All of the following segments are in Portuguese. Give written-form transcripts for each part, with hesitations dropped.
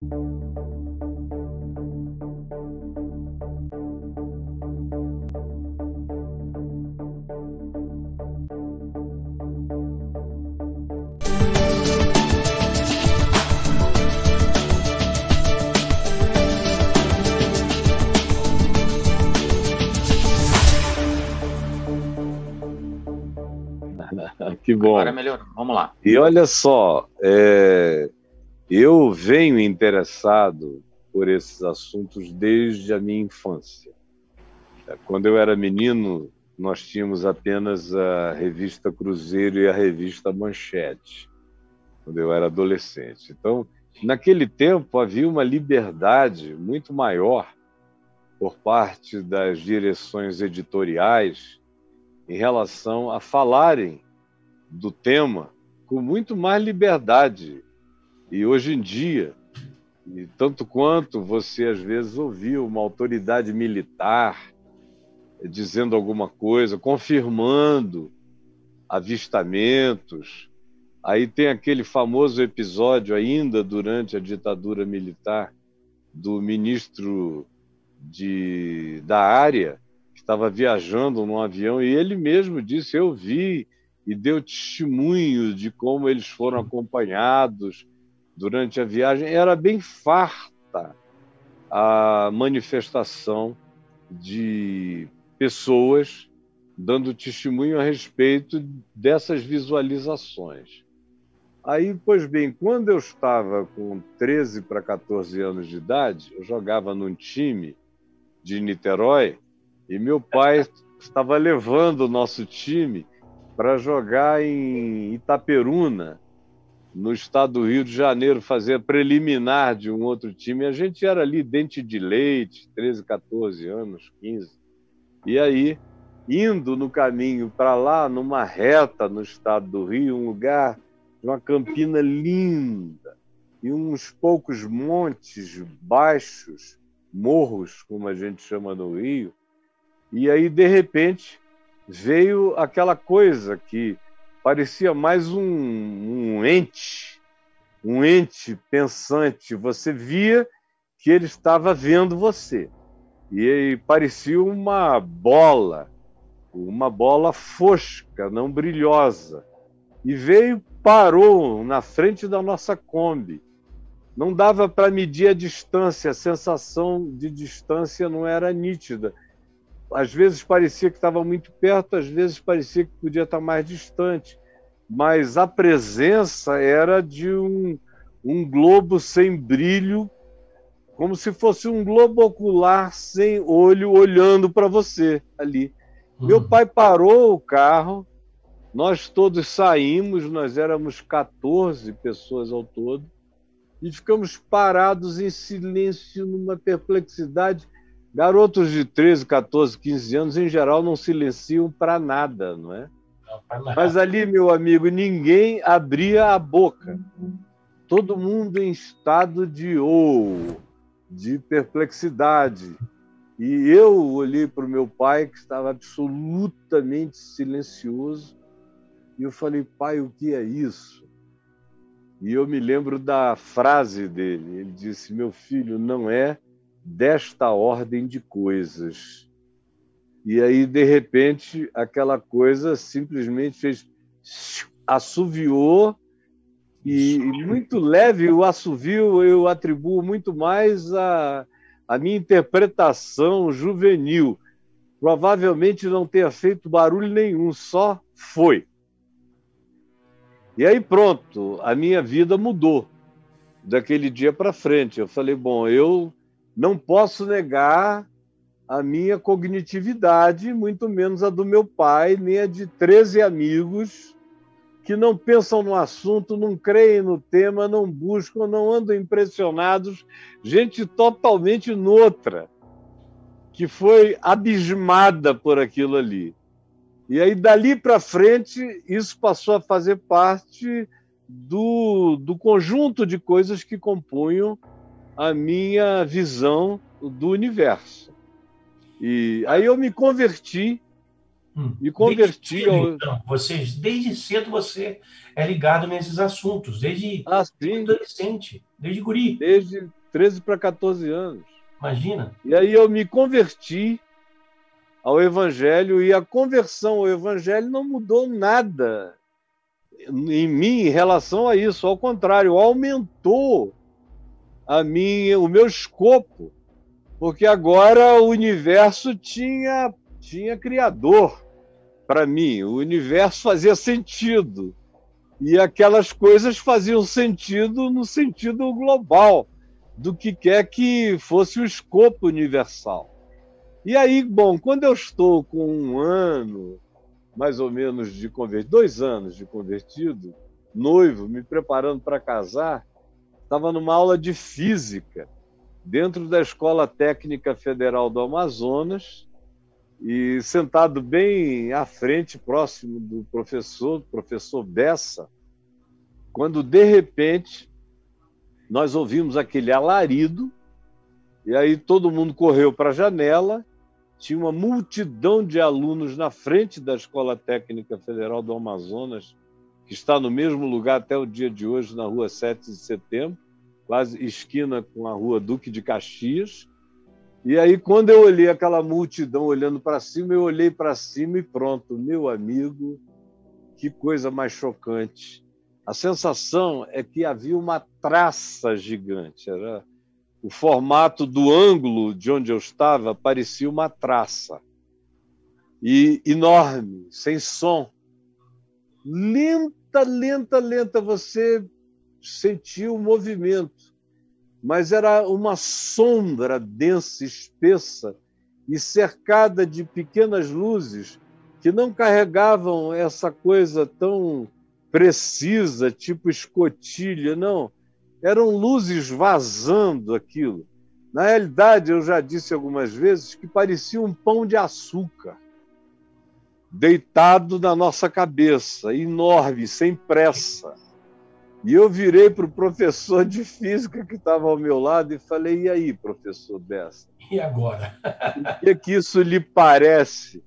Que bom. Agora melhorou. Vamos lá. E olha só, eu venho interessado por esses assuntos desde a minha infância. Quando eu era menino, nós tínhamos apenas a revista Cruzeiro e a revista Manchete, quando eu era adolescente. Então, naquele tempo, havia uma liberdade muito maior por parte das direções editoriais em relação a falarem do tema com muito mais liberdade. E hoje em dia, e tanto quanto você às vezes ouviu uma autoridade militar dizendo alguma coisa, confirmando avistamentos. Aí tem aquele famoso episódio ainda durante a ditadura militar do ministro da área, que estava viajando num avião, e ele mesmo disse: eu vi, e deu testemunho de como eles foram acompanhados durante a viagem. Era bem farta a manifestação de pessoas dando testemunho a respeito dessas visualizações. Aí, pois bem, quando eu estava com 13 para 14 anos de idade, eu jogava num time de Niterói e meu pai estava levando o nosso time para jogar em Itaperuna, no estado do Rio de Janeiro, fazer a preliminar de um outro time. A gente era ali dente de leite, 13, 14 anos, 15. E aí, indo no caminho para lá, numa reta no estado do Rio, um lugar de uma campina linda, e uns poucos montes baixos, morros, como a gente chama no Rio, e aí, de repente, veio aquela coisa que parecia mais um ente pensante. Você via que ele estava vendo você. E aí parecia uma bola fosca, não brilhosa. E veio, parou na frente da nossa Kombi. Não dava para medir a distância, a sensação de distância não era nítida. Às vezes parecia que estava muito perto, às vezes parecia que podia estar mais distante. Mas a presença era de um globo sem brilho, como se fosse um globo ocular sem olho olhando para você ali. Meu pai parou o carro, nós todos saímos, nós éramos 14 pessoas ao todo, e ficamos parados em silêncio, numa perplexidade. Garotos de 13, 14, 15 anos, em geral, não silenciam para nada, não é? Mas ali, meu amigo, ninguém abria a boca. Todo mundo em estado de perplexidade. E eu olhei para o meu pai, que estava absolutamente silencioso, e eu falei: pai, o que é isso? E eu me lembro da frase dele. Ele disse: meu filho, não é desta ordem de coisas. E aí, de repente, aquela coisa simplesmente fez... assoviou, e muito leve. O assovio eu atribuo muito mais a minha interpretação juvenil. Provavelmente não tenha feito barulho nenhum, só foi. E aí pronto, a minha vida mudou daquele dia para frente. Eu falei: bom, eu não posso negar a minha cognitividade, muito menos a do meu pai, nem a de 13 amigos que não pensam no assunto, não creem no tema, não buscam, não andam impressionados. Gente totalmente noutra, que foi abismada por aquilo ali. E aí, dali para frente, isso passou a fazer parte do conjunto de coisas que compunham a minha visão do universo. E aí eu me converti Me Desde converti cedo, ao... então, desde cedo você é ligado nesses assuntos, desde Assim, adolescente, desde guri, desde 13 para 14 anos. imagina. E aí eu me converti ao Evangelho, e a conversão ao Evangelho não mudou nada em mim em relação a isso. Ao contrário, aumentou o meu escopo, porque agora o universo tinha criador para mim. O universo fazia sentido. E aquelas coisas faziam sentido no sentido global, do que quer que fosse o escopo universal. E aí, bom, quando eu estou com um ano, mais ou menos, de convertido, 2 anos de convertido, noivo, me preparando para casar, estava numa aula de física, dentro da Escola Técnica Federal do Amazonas, e sentado bem à frente, próximo do professor Bessa, quando de repente nós ouvimos aquele alarido, e aí todo mundo correu para a janela. Tinha uma multidão de alunos na frente da Escola Técnica Federal do Amazonas, que está no mesmo lugar até o dia de hoje, na rua 7 de setembro, quase esquina com a rua Duque de Caxias. E aí, quando eu olhei aquela multidão olhando para cima, eu olhei para cima e pronto, meu amigo, que coisa mais chocante. A sensação é que havia uma traça gigante. Era o formato do ângulo de onde eu estava parecia uma traça. E enorme, sem som. Lenta, lenta, lenta, você sentia o movimento, mas era uma sombra densa, espessa e cercada de pequenas luzes que não carregavam essa coisa tão precisa, tipo escotilha, não. Eram luzes vazando aquilo. Na realidade, eu já disse algumas vezes que parecia um pão de açúcar deitado na nossa cabeça, enorme, sem pressa. E eu virei para o professor de física que estava ao meu lado e falei: e aí, professor Bessa, E agora? o que isso lhe parece?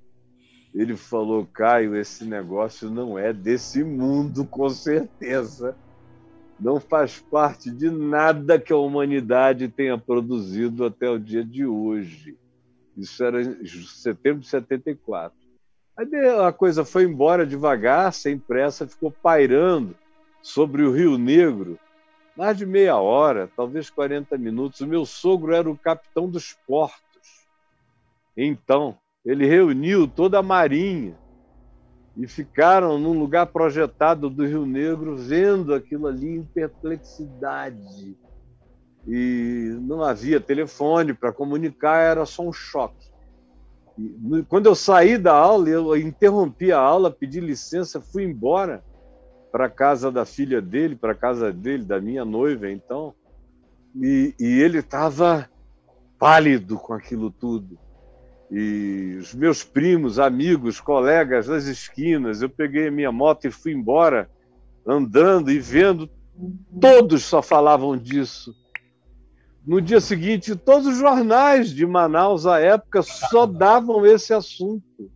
Ele falou: Caio, esse negócio não é desse mundo, com certeza. Não faz parte de nada que a humanidade tenha produzido até o dia de hoje. Isso era em setembro de 74. Aí a coisa foi embora devagar, sem pressa, ficou pairando sobre o Rio Negro, mais de meia hora, talvez 40 minutos. O meu sogro era o capitão dos portos. Então, ele reuniu toda a marinha e ficaram num lugar projetado do Rio Negro, vendo aquilo ali em perplexidade. E não havia telefone para comunicar, era só um choque. Quando eu saí da aula, eu interrompi a aula, pedi licença, fui embora para a casa da filha dele, para a casa dele, da minha noiva, então. E ele estava pálido com aquilo tudo. E os meus primos, amigos, colegas das esquinas, eu peguei a minha moto e fui embora, andando e vendo, todos só falavam disso. No dia seguinte, todos os jornais de Manaus, à época, só davam esse assunto.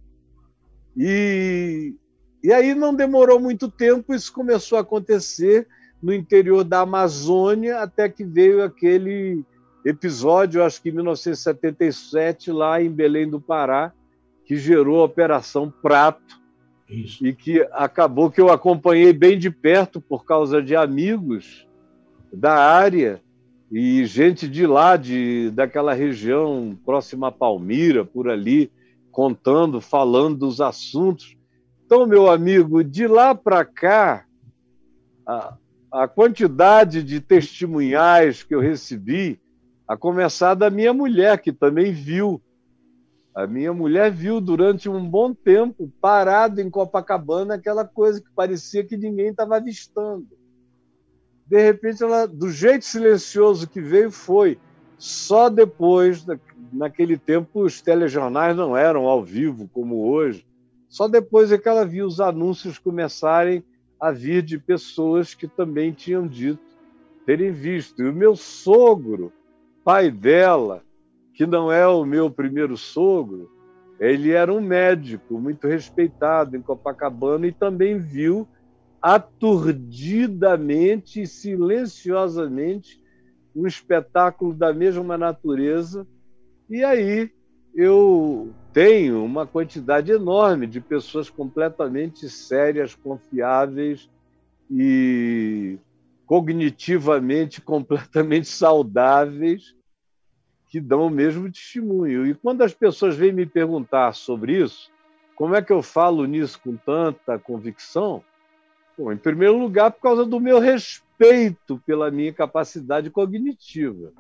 E, e aí não demorou muito tempo, isso começou a acontecer no interior da Amazônia, até que veio aquele episódio, acho que em 1977, lá em Belém do Pará, que gerou a Operação Prato, Isso. e que acabou que eu acompanhei bem de perto por causa de amigos da área e gente de lá, daquela região próxima a Palmira, por ali, contando, falando dos assuntos. Então, meu amigo, de lá para cá, a, a quantidade de testemunhais que eu recebi, a começar da minha mulher, que também viu. A minha mulher viu durante um bom tempo, parado em Copacabana, aquela coisa que parecia que ninguém estava avistando. De repente, ela, do jeito silencioso que veio, foi. Só depois, naquele tempo, os telejornais não eram ao vivo como hoje. Só depois é que ela viu os anúncios começarem a vir de pessoas que também tinham dito terem visto. E o meu sogro, pai dela, que não é o meu primeiro sogro, Ele era um médico muito respeitado em Copacabana e também viu aturdidamente e silenciosamente um espetáculo da mesma natureza. E aí eu tenho uma quantidade enorme de pessoas completamente sérias, confiáveis e cognitivamente completamente saudáveis, que dão o mesmo testemunho. E quando as pessoas vêm me perguntar sobre isso, como é que eu falo nisso com tanta convicção? Bom, em primeiro lugar, por causa do meu respeito pela minha capacidade cognitiva,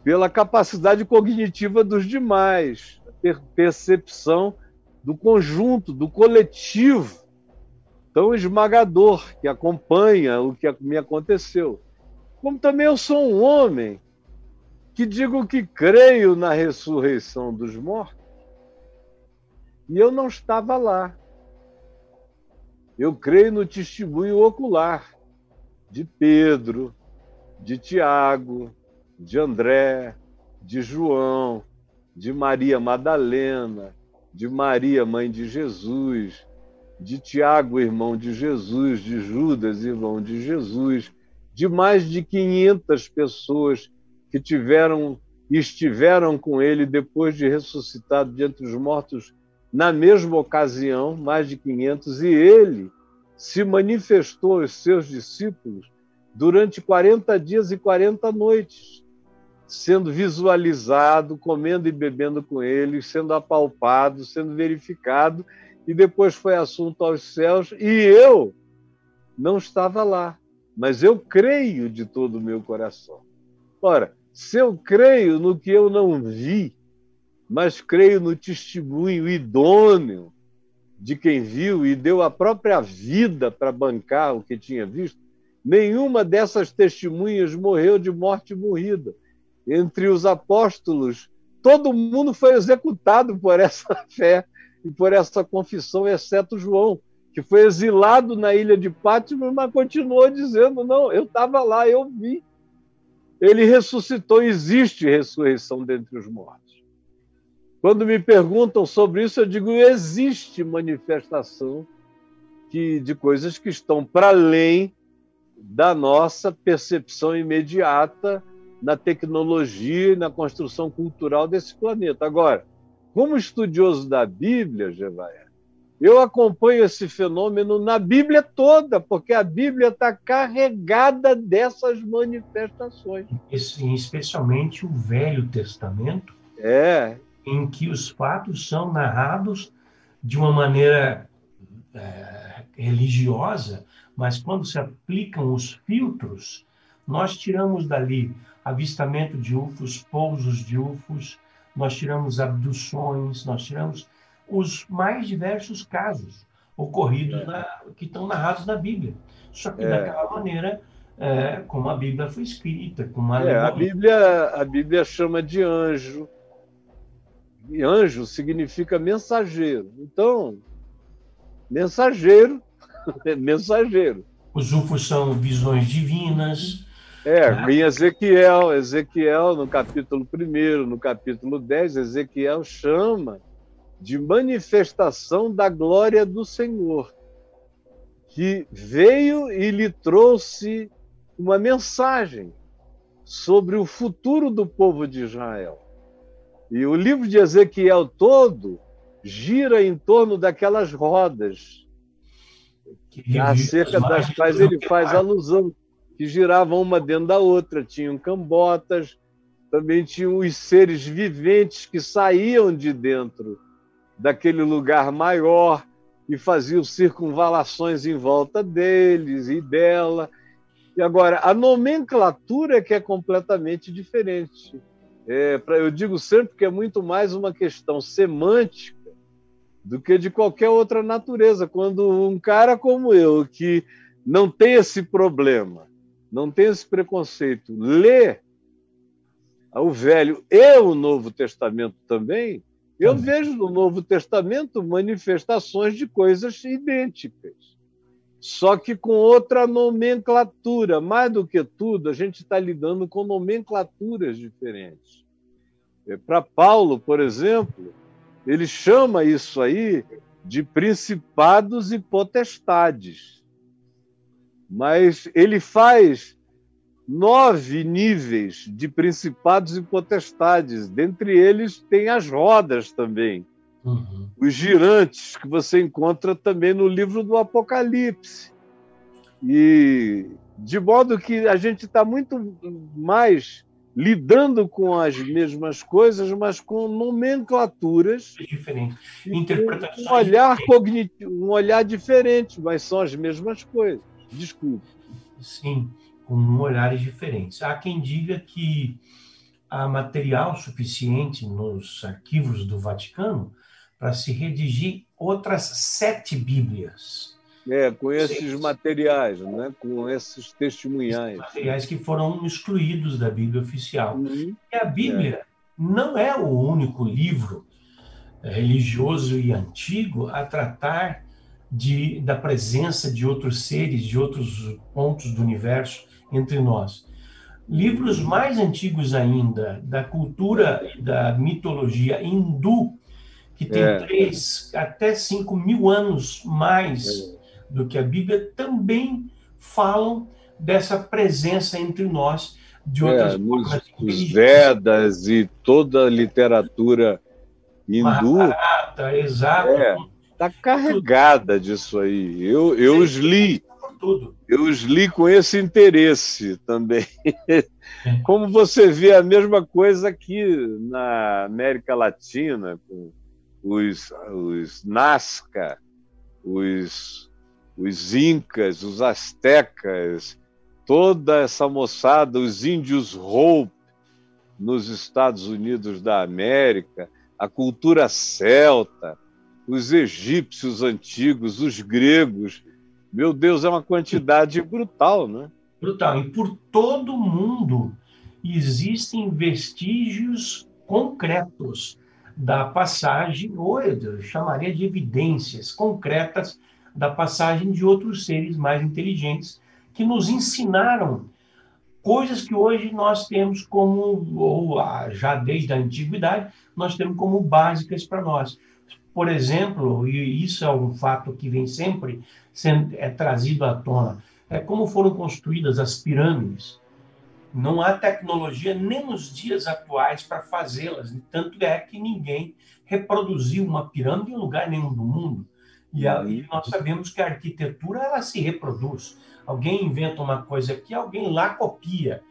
pela capacidade cognitiva dos demais, percepção do conjunto, do coletivo tão esmagador que acompanha o que me aconteceu. Como também eu sou um homem que digo que creio na ressurreição dos mortos, e eu não estava lá. Eu creio no testemunho ocular de Pedro, de Tiago, de André, de João, de Maria Madalena, de Maria, mãe de Jesus, de Tiago, irmão de Jesus, de Judas, irmão de Jesus, de mais de 500 pessoas que estiveram com ele depois de ressuscitado de entre os mortos na mesma ocasião, mais de 500, e ele se manifestou aos seus discípulos durante 40 dias e 40 noites, sendo visualizado, comendo e bebendo com eles, sendo apalpado, sendo verificado, e depois foi assunto aos céus, e eu não estava lá, mas eu creio de todo o meu coração. Ora, se eu creio no que eu não vi, mas creio no testemunho idôneo de quem viu e deu a própria vida para bancar o que tinha visto, nenhuma dessas testemunhas morreu de morte morrida. Entre os apóstolos, todo mundo foi executado por essa fé e por essa confissão, exceto João, que foi exilado na ilha de Pátmos, mas continuou dizendo, não, eu estava lá, eu vi. Ele ressuscitou, existe ressurreição dentre os mortos. Quando me perguntam sobre isso, eu digo, existe manifestação de coisas que estão para além da nossa percepção imediata na tecnologia e na construção cultural desse planeta. Agora, como estudioso da Bíblia, Gevaé, eu acompanho esse fenômeno na Bíblia toda, porque a Bíblia está carregada dessas manifestações. Especialmente o Velho Testamento, em que os fatos são narrados de uma maneira religiosa, mas quando se aplicam os filtros, nós tiramos dali avistamento de UFOs, pousos de UFOs, nós tiramos abduções, nós tiramos os mais diversos casos ocorridos que estão narrados na Bíblia. Só que daquela maneira, como a Bíblia foi escrita, com uma alegoria. A Bíblia chama de anjo. E anjo significa mensageiro. Então, mensageiro é mensageiro. Os UFOs são visões divinas. Em Ezequiel, no capítulo 1, no capítulo 10, Ezequiel chama de manifestação da glória do Senhor, que veio e lhe trouxe uma mensagem sobre o futuro do povo de Israel. E o livro de Ezequiel todo gira em torno daquelas rodas, acerca das quais ele faz alusão, que giravam uma dentro da outra. Tinham cambotas, também tinham os seres viventes que saíam de dentro daquele lugar maior e faziam circunvalações em volta deles e dela. E agora, a nomenclatura é que é completamente diferente. Eu digo sempre que é muito mais uma questão semântica do que de qualquer outra natureza. Quando um cara como eu, que não tem esse problema, não tem esse preconceito, lê o Velho e o Novo Testamento também, eu vejo no Novo Testamento manifestações de coisas idênticas, só que com outra nomenclatura. Mais do que tudo, a gente está lidando com nomenclaturas diferentes. Para Paulo, por exemplo, Ele chama isso aí de principados e potestades. Mas ele faz 9 níveis de principados e potestades. Dentre eles tem as rodas também. Uhum. Os girantes, que você encontra também no livro do Apocalipse. E de modo que a gente está muito mais lidando com as mesmas coisas, mas com nomenclaturas Diferente. e com um Interpretações olhar diferentes. cognitivo, um olhar diferente, mas são as mesmas coisas. Desculpe. Sim, com olhares diferentes. Há quem diga que há material suficiente nos arquivos do Vaticano para se redigir outras 7 Bíblias. Com esses materiais, né? Com esses testemunhais. Materiais que foram excluídos da Bíblia oficial. Uhum. E a Bíblia não é o único livro religioso e antigo a tratar da presença de outros seres, de outros pontos do universo entre nós. Livros mais antigos ainda, da cultura e da mitologia hindu, que tem 3 até 5 mil anos mais do que a Bíblia, também falam dessa presença entre nós de outras formas de Os religião. Vedas e toda a literatura hindu Mahabharata, exato. está carregada disso aí. Eu os li. Eu os li com esse interesse também. Como você vê a mesma coisa aqui na América Latina, com os Nazca, os Incas, os Aztecas, toda essa moçada, os índios Hopi nos Estados Unidos da América, a cultura celta, os egípcios antigos, os gregos. Meu Deus, é uma quantidade brutal, né? Brutal. E por todo o mundo existem vestígios concretos da passagem, ou eu chamaria de evidências concretas da passagem de outros seres mais inteligentes que nos ensinaram coisas que hoje nós temos como, ou já desde a antiguidade, nós temos como básicas para nós. Por exemplo, e isso é um fato que vem sempre sendo trazido à tona, é como foram construídas as pirâmides. Não há tecnologia nem nos dias atuais para fazê-las, tanto é que ninguém reproduziu uma pirâmide em lugar nenhum do mundo. E nós sabemos que a arquitetura ela se reproduz. Alguém inventa uma coisa aqui, alguém lá copia.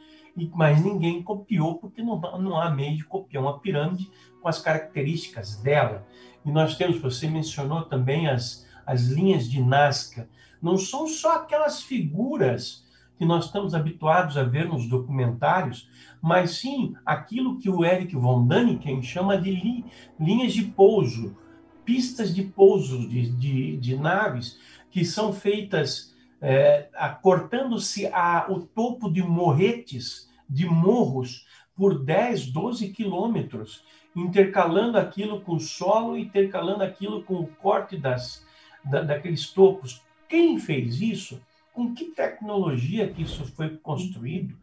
Mas ninguém copiou, porque não há meio de copiar uma pirâmide com as características dela. E nós temos, você mencionou também as linhas de Nazca. Não são só aquelas figuras que nós estamos habituados a ver nos documentários, mas sim aquilo que o Erich von Däniken chama de linhas de pouso, pistas de pouso de naves que são feitas cortando-se o topo de morretes, de morros, por 10, 12 quilômetros, intercalando aquilo com o solo, intercalando aquilo com o corte daqueles topos. Quem fez isso? Com que tecnologia que isso foi construído?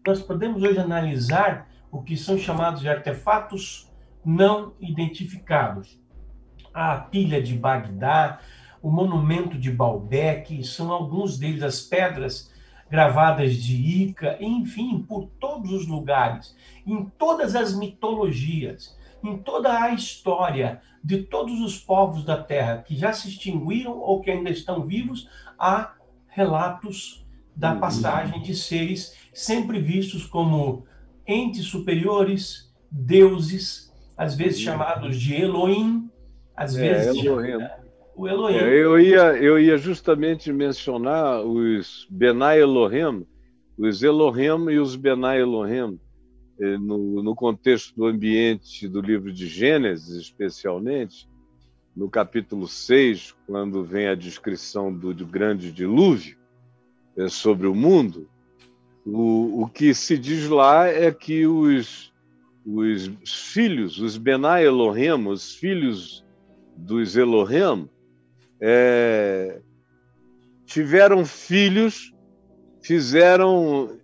Nós podemos hoje analisar o que são chamados de artefatos não identificados. A pilha de Bagdá, o monumento de Baalbek, são alguns deles, as pedras gravadas de Ica, enfim, por todos os lugares, em todas as mitologias, em toda a história de todos os povos da Terra que já se extinguiram ou que ainda estão vivos, há relatos da passagem de seres sempre vistos como entes superiores, deuses, às vezes chamados de Elohim, às vezes o Elohim. Eu ia justamente mencionar os Benai Elohim, os Elohim e os Benai Elohim, no contexto do ambiente do livro de Gênesis, especialmente, no capítulo 6, quando vem a descrição do grande dilúvio sobre o mundo, o que se diz lá é que os filhos, os Benai Elohim, os filhos dos Elohim, tiveram filhos, fizeram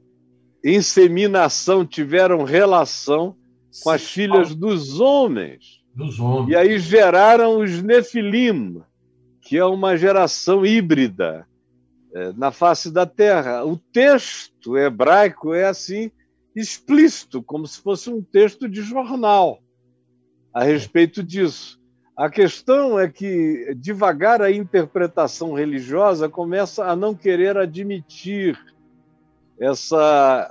inseminação, tiveram relação com as filhas dos homens. Dos homens. E aí geraram os Nefilim, que é uma geração híbrida na face da Terra. O texto hebraico é assim explícito, como se fosse um texto de jornal a respeito disso. A questão é que, devagar, a interpretação religiosa começa a não querer admitir essa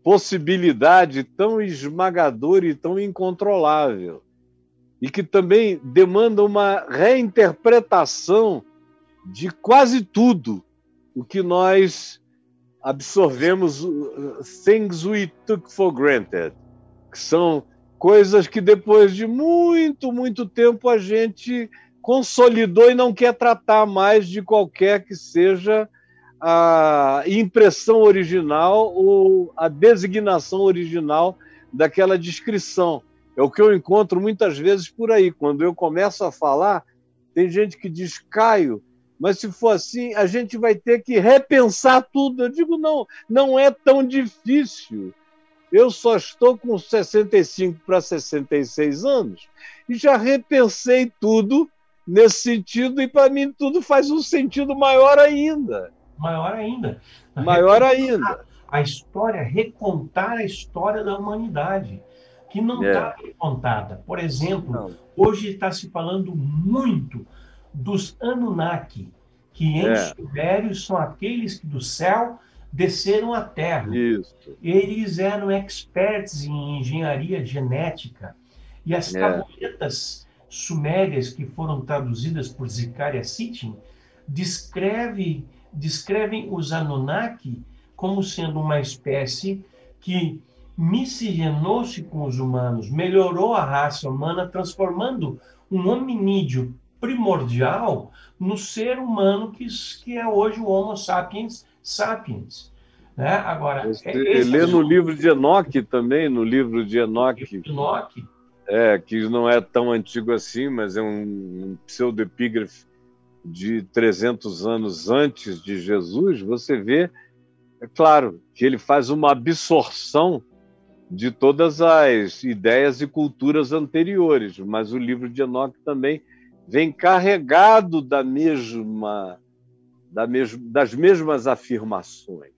possibilidade tão esmagadora e tão incontrolável, e que também demanda uma reinterpretação de quase tudo o que nós absorvemos, things we took for granted, que são coisas que depois de muito, muito tempo a gente consolidou e não quer tratar mais de qualquer que seja a impressão original ou a designação original daquela descrição. É o que eu encontro muitas vezes por aí. Quando eu começo a falar, tem gente que diz, Caio, mas se for assim, a gente vai ter que repensar tudo. Eu digo, não, não é tão difícil. Eu só estou com 65 para 66 anos e já repensei tudo nesse sentido, e para mim tudo faz um sentido maior ainda. Maior ainda. Maior ainda. A história, recontar a história da humanidade, que não está recontada. Por exemplo, hoje está se falando muito dos Anunnaki, que em Sumério são aqueles que do céu desceram à Terra. Isso. Eles eram experts em engenharia genética. E as tabuletas sumérias que foram traduzidas por Zecharia Sitchin descrevem os Anunnaki como sendo uma espécie que miscigenou-se com os humanos, melhorou a raça humana, transformando um hominídeo primordial no ser humano que é hoje o Homo sapiens sapiens. Né? Agora, você lê no livro de Enoque também, no livro de Enoque, que não é tão antigo assim, mas é um pseudoepígrafe de 300 anos antes de Jesus. Você vê, é claro, que ele faz uma absorção de todas as ideias e culturas anteriores, mas o livro de Enoque também vem carregado das mesmas afirmações.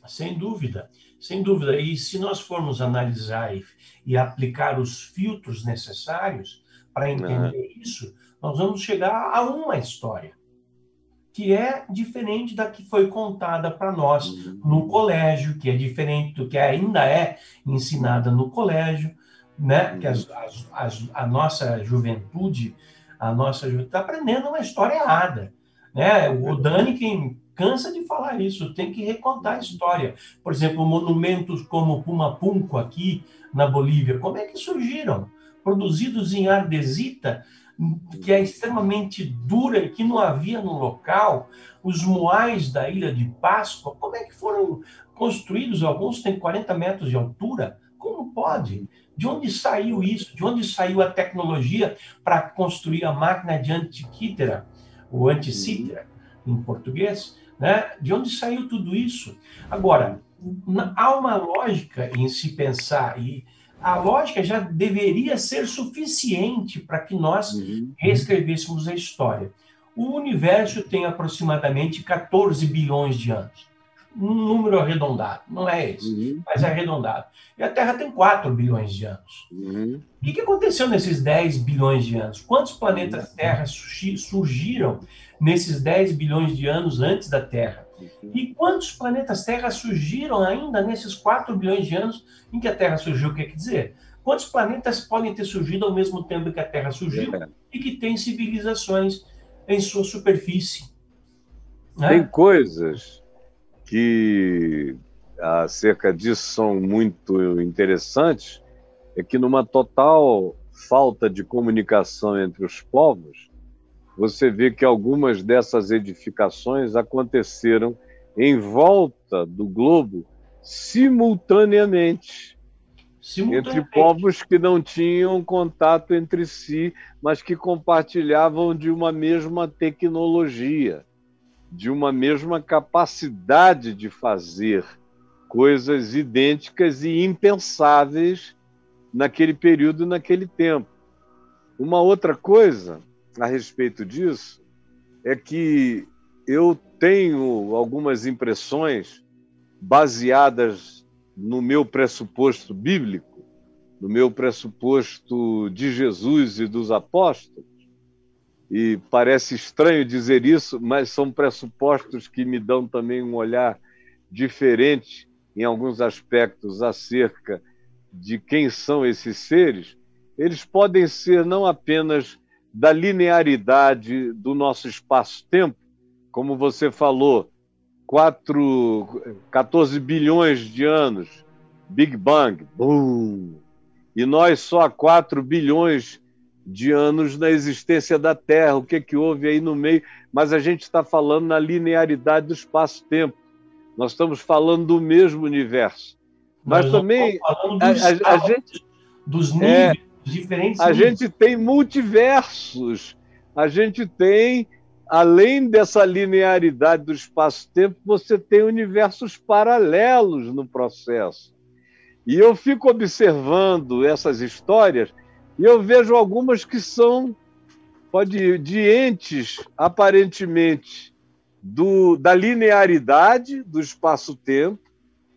Sem dúvida, sem dúvida. E se nós formos analisar e aplicar os filtros necessários para entender isso, nós vamos chegar a uma história que é diferente da que foi contada para nós no colégio, que é diferente do que ainda é ensinada no colégio, né? Que a nossa juventude está aprendendo uma história errada, né? O Däniken cansa de falar isso, tem que recontar a história. Por exemplo, monumentos como Pumapunco aqui na Bolívia, como é que surgiram? Produzidos em ardesita, que é extremamente dura e que não havia no local. Os moais da Ilha de Páscoa, como é que foram construídos? Alguns têm 40 metros de altura. Como pode? De onde saiu isso? De onde saiu a tecnologia para construir a máquina de Antiquítera, ou Anticítera, em português? Né? De onde saiu tudo isso? Agora, há uma lógica em se pensar, e a lógica já deveria ser suficiente para que nós reescrevêssemos a história. O universo tem aproximadamente 14 bilhões de anos. Um número arredondado, não é esse, mas é arredondado. E a Terra tem 4 bilhões de anos. O que aconteceu nesses 10 bilhões de anos? Quantos planetas Terra surgiram nesses 10 bilhões de anos antes da Terra? E quantos planetas Terra surgiram ainda nesses 4 bilhões de anos em que a Terra surgiu? O que quer dizer? Quantos planetas podem ter surgido ao mesmo tempo que a Terra surgiu e que têm civilizações em sua superfície? Tem coisas que acerca disso são muito interessantes, é que numa total falta de comunicação entre os povos, você vê que algumas dessas edificações aconteceram em volta do globo simultaneamente, entre povos que não tinham contato entre si, mas que compartilhavam de uma mesma tecnologia, de uma mesma capacidade de fazer coisas idênticas e impensáveis naquele período e naquele tempo. Uma outra coisa a respeito disso é que eu tenho algumas impressões baseadas no meu pressuposto bíblico, no meu pressuposto de Jesus e dos apóstolos. E parece estranho dizer isso, mas são pressupostos que me dão também um olhar diferente em alguns aspectos acerca de quem são esses seres. Eles podem ser não apenas da linearidade do nosso espaço-tempo, como você falou, 14 bilhões de anos, Big Bang, boom, e nós só há 4 bilhões de anos na existência da Terra, o que houve aí no meio, mas a gente está falando na linearidade do espaço-tempo, nós estamos falando do mesmo universo. Mas Nós também a gente, dos níveis, diferentes a níveis. gente tem multiversos, a gente tem, além dessa linearidade do espaço-tempo, você tem universos paralelos no processo. E eu fico observando essas histórias e eu vejo algumas que são de entes, aparentemente, da linearidade do espaço-tempo,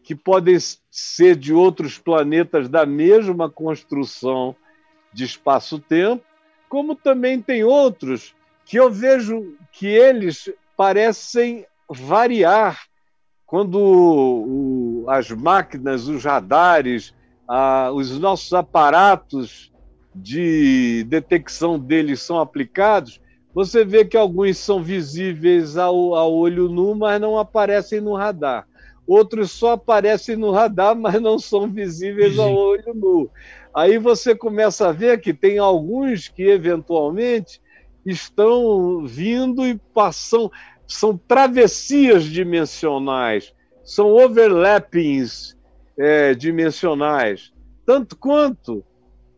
que podem ser de outros planetas da mesma construção de espaço-tempo, como também tem outros que eu vejo que eles parecem variar quando as máquinas, os radares, os nossos aparatos de detecção deles são aplicados, você vê que alguns são visíveis ao olho nu, mas não aparecem no radar. Outros só aparecem no radar, mas não são visíveis ao olho nu. Aí você começa a ver que tem alguns que, eventualmente, estão vindo e passam, são travessias dimensionais, são overlappings dimensionais. Tanto quanto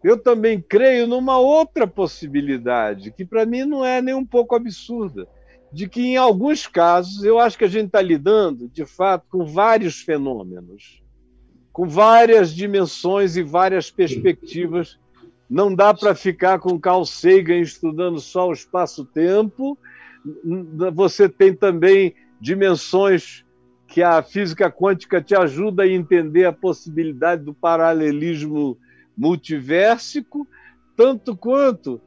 eu também creio numa outra possibilidade, que para mim não é nem um pouco absurda, de que, em alguns casos, eu acho que a gente está lidando, de fato, com vários fenômenos, com várias dimensões e várias perspectivas. Não dá para ficar com Carl Sagan estudando só o espaço-tempo. Você tem também dimensões que a física quântica te ajuda a entender a possibilidade do paralelismo multivérsico, tanto quanto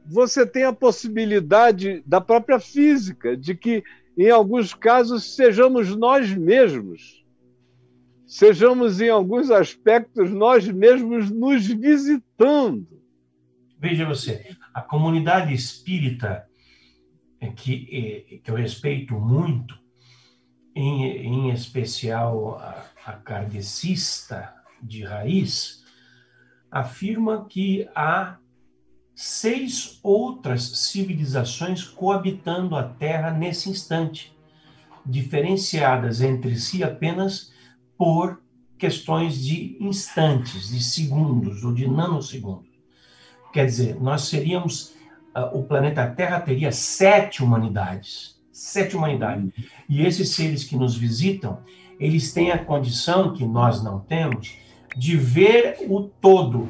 você tem a possibilidade da própria física, de que, em alguns casos, sejamos nós mesmos. Sejamos, em alguns aspectos, nós mesmos nos visitando. Veja você, a comunidade espírita, que eu respeito muito, em especial a kardecista de raiz, afirma que há 6 outras civilizações coabitando a Terra nesse instante, diferenciadas entre si apenas por questões de instantes, de segundos ou de nanosegundos. Quer dizer, nós seríamos, o planeta Terra teria 7 humanidades. 7 humanidades. E esses seres que nos visitam, eles têm a condição, que nós não temos, de ver o todo,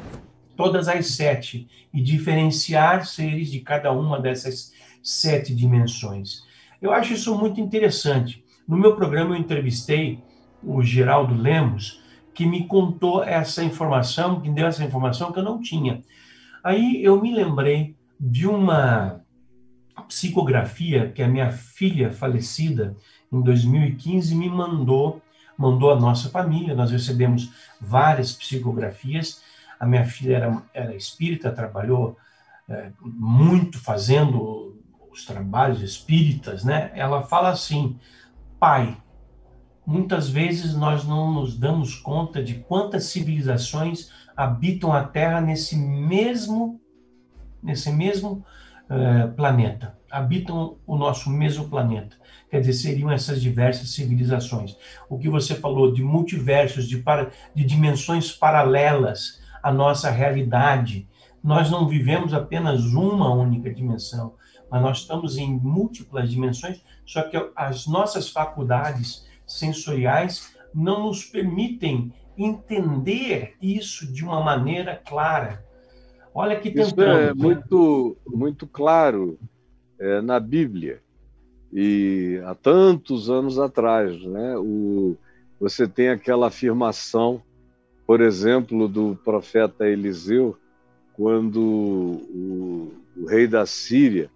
todas as 7, e diferenciar seres de cada uma dessas 7 dimensões. Eu acho isso muito interessante. No meu programa eu entrevistei o Geraldo Lemos, que me contou essa informação, que deu essa informação que eu não tinha. Aí eu me lembrei de uma psicografia que a minha filha falecida em 2015 me mandou a nossa família. Nós recebemos várias psicografias. A minha filha era espírita, trabalhou muito fazendo os trabalhos espíritas, né? Ela fala assim: pai, muitas vezes nós não nos damos conta de quantas civilizações habitam a Terra nesse mesmo planeta, habitam o nosso mesmo planeta. Quer dizer, seriam essas diversas civilizações. O que você falou de multiversos, de dimensões paralelas à nossa realidade. Nós não vivemos apenas uma única dimensão, mas nós estamos em múltiplas dimensões, só que as nossas faculdades sensoriais não nos permitem entender isso de uma maneira clara. Olha que Isso é tentamos, né? muito, muito claro na Bíblia. E há tantos anos atrás, né? Você tem aquela afirmação, por exemplo, do profeta Eliseu, quando o rei da Síria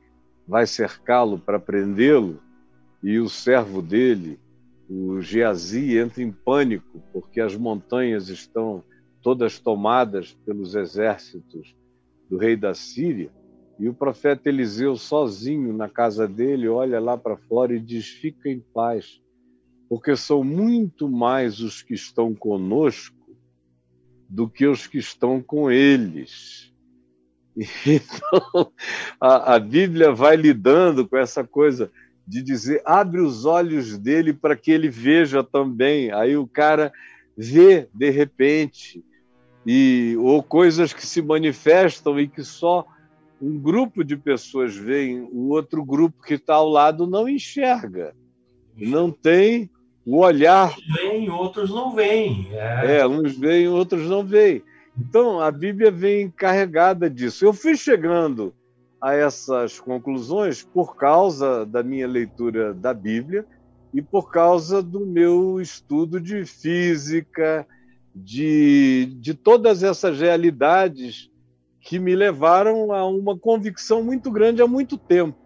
vai cercá-lo para prendê-lo, e o servo dele, o Geazi, entra em pânico, porque as montanhas estão todas tomadas pelos exércitos do rei da Síria, e o profeta Eliseu, sozinho na casa dele, olha lá para fora e diz: fica em paz, porque são muito mais os que estão conosco do que os que estão com eles. Então, a Bíblia vai lidando com essa coisa de dizer: abre os olhos dele para que ele veja também. Aí o cara vê de repente, ou coisas que se manifestam e que só um grupo de pessoas vê, o outro grupo que está ao lado não enxerga, não tem o olhar. Vem, outros não vêm. Uns veem, outros não veem. Então, a Bíblia vem carregada disso. Eu fui chegando a essas conclusões por causa da minha leitura da Bíblia e por causa do meu estudo de física, de todas essas realidades que me levaram a uma convicção muito grande há muito tempo,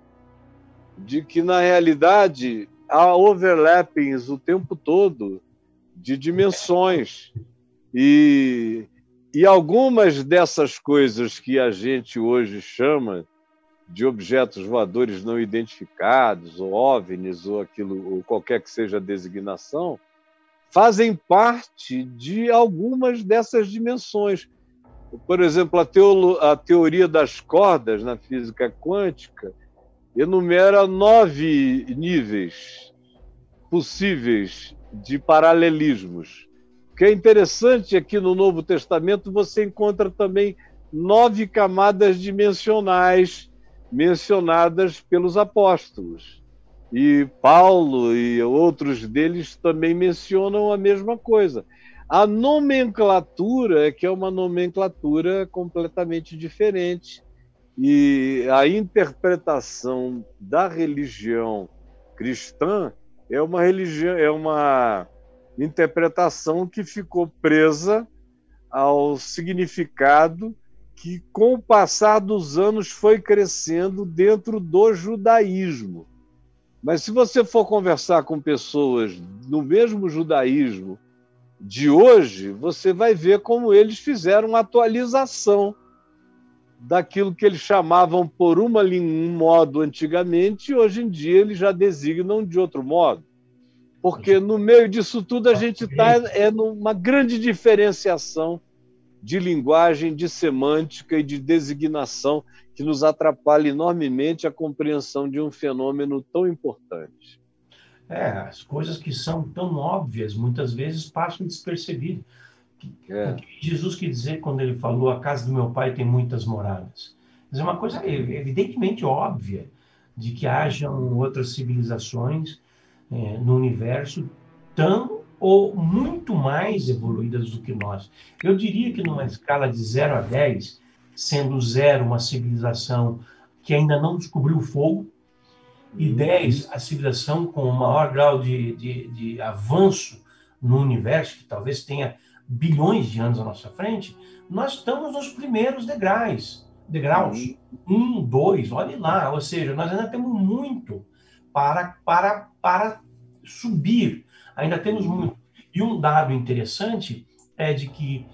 de que, na realidade, há overlappings o tempo todo de dimensões. E algumas dessas coisas que a gente hoje chama de objetos voadores não identificados, ou OVNIs, ou aquilo, ou qualquer que seja a designação, fazem parte de algumas dessas dimensões. Por exemplo, a teoria das cordas na física quântica enumera 9 níveis possíveis de paralelismos. O que é interessante é que no Novo Testamento você encontra também 9 camadas dimensionais mencionadas pelos apóstolos. E Paulo e outros deles também mencionam a mesma coisa. A nomenclatura é que é uma nomenclatura completamente diferente. E a interpretação da religião cristã é uma interpretação que ficou presa ao significado que, com o passar dos anos, foi crescendo dentro do judaísmo. Mas se você for conversar com pessoas no mesmo judaísmo de hoje, você vai ver como eles fizeram uma atualização daquilo que eles chamavam por um modo antigamente, e hoje em dia eles já designam de outro modo. Porque no meio disso tudo a gente está numa grande diferenciação de linguagem, de semântica e de designação que nos atrapalha enormemente a compreensão de um fenômeno tão importante. As coisas que são tão óbvias, muitas vezes passam despercebidas. O que Jesus quis dizer quando ele falou: a casa do meu pai tem muitas moradas? Mas é uma coisa evidentemente óbvia, de que hajam outras civilizações no universo tão ou muito mais evoluídas do que nós. Eu diria que numa escala de 0 a 10, sendo 0 uma civilização que ainda não descobriu o fogo, e 10 a civilização com o maior grau de avanço no universo, que talvez tenha bilhões de anos à nossa frente, nós estamos nos primeiros degraus. 1, 2, olhe lá. Ou seja, nós ainda temos muito para subir. Ainda temos muito. E um dado interessante é de que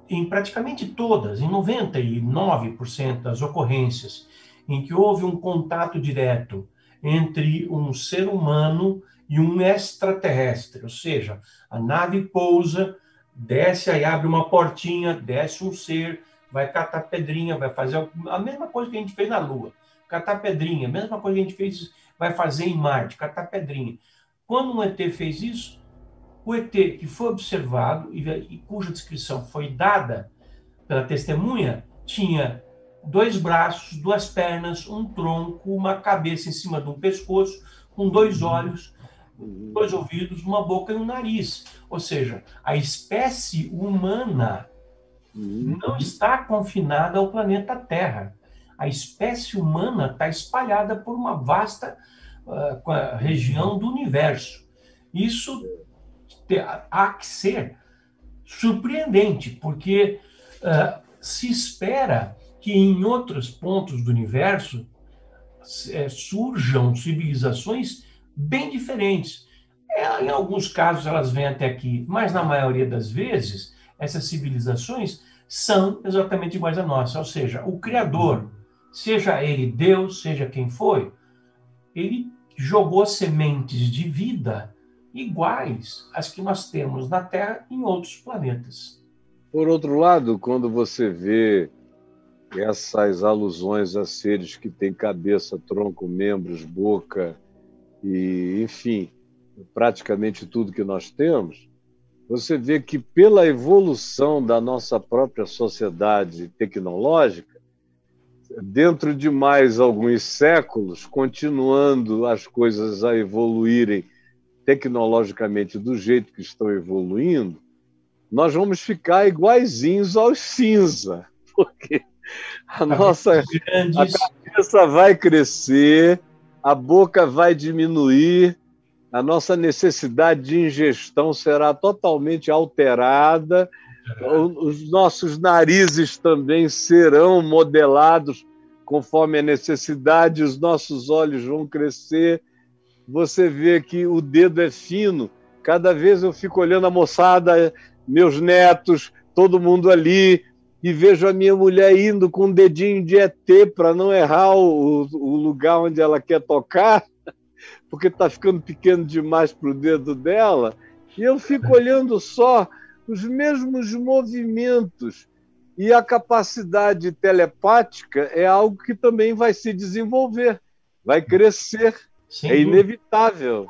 em praticamente todas, em 99% das ocorrências em que houve um contato direto entre um ser humano e um extraterrestre, ou seja, a nave pousa, desce, aí abre uma portinha, desce um ser, vai catar pedrinha, vai fazer a mesma coisa que a gente fez na Lua, catar pedrinha, a mesma coisa que a gente fez, vai fazer em Marte, catar pedrinha. Quando um ET fez isso, o ET que foi observado e cuja descrição foi dada pela testemunha, tinha 2 braços, 2 pernas, um tronco, uma cabeça em cima de um pescoço, com 2 olhos, 2 ouvidos, uma boca e um nariz. Ou seja, a espécie humana não está confinada ao planeta Terra. A espécie humana está espalhada por uma vasta região do universo. Isso há que ser surpreendente, porque se espera que em outros pontos do universo surjam civilizações bem diferentes. Em alguns casos elas vêm até aqui, mas na maioria das vezes essas civilizações são exatamente iguais à nossa, ou seja, o Criador, seja ele Deus, seja quem foi, ele jogou sementes de vida iguais às que nós temos na Terra e em outros planetas. Por outro lado, quando você vê essas alusões a seres que têm cabeça, tronco, membros, boca e, enfim, praticamente tudo que nós temos, você vê que pela evolução da nossa própria sociedade tecnológica, dentro de mais alguns séculos, continuando as coisas a evoluírem tecnologicamente do jeito que estão evoluindo, nós vamos ficar iguaizinhos aos cinza, porque a nossa cabeça vai crescer, a boca vai diminuir, a nossa necessidade de ingestão será totalmente alterada, os nossos narizes também serão modelados conforme a necessidade, os nossos olhos vão crescer. Você vê que o dedo é fino, cada vez eu fico olhando a moçada, meus netos, todo mundo ali, e vejo a minha mulher indo com um dedinho de ET para não errar o lugar onde ela quer tocar, porque está ficando pequeno demais para o dedo dela, e eu fico olhando só os mesmos movimentos. E a capacidade telepática é algo que também vai se desenvolver, vai crescer, é inevitável.